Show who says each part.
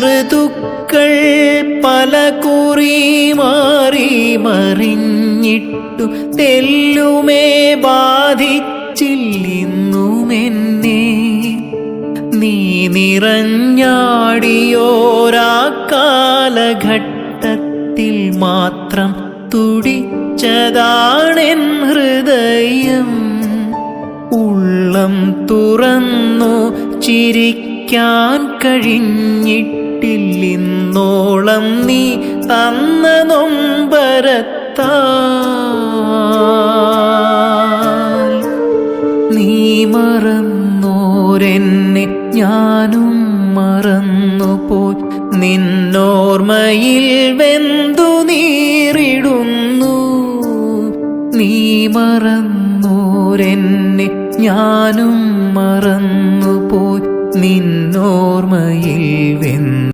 Speaker 1: ഋതുക്കൾ പല കുറി മാറി മറിഞ്ഞിട്ടു തെല്ലുമേ ബാധിച്ചില്ലിന്നുമെന്നെ. നീ നിറഞ്ഞാടിയോരാ കാലഘട്ടത്തിൽ മാത്രം തുടിച്ചതാണെൻ ഹൃദയം. ഉള്ളം തുറന്നു ചിരിക്കാൻ കഴിഞ്ഞിട്ടില്ലിന്നോളം നീ തന്ന നൊമ്പരത്താൽ. നീ മറന്നോരെന്നെ ഞാനും മറന്നുപോയി, നിന്നോർമ്മയിൽ വെന്തു നീറിടുന്നു. നീ മറന്നോരെന്നെ ഞാനും മറന്നുപോയി, നിന്നോർമ്മയിൽ വെന്തു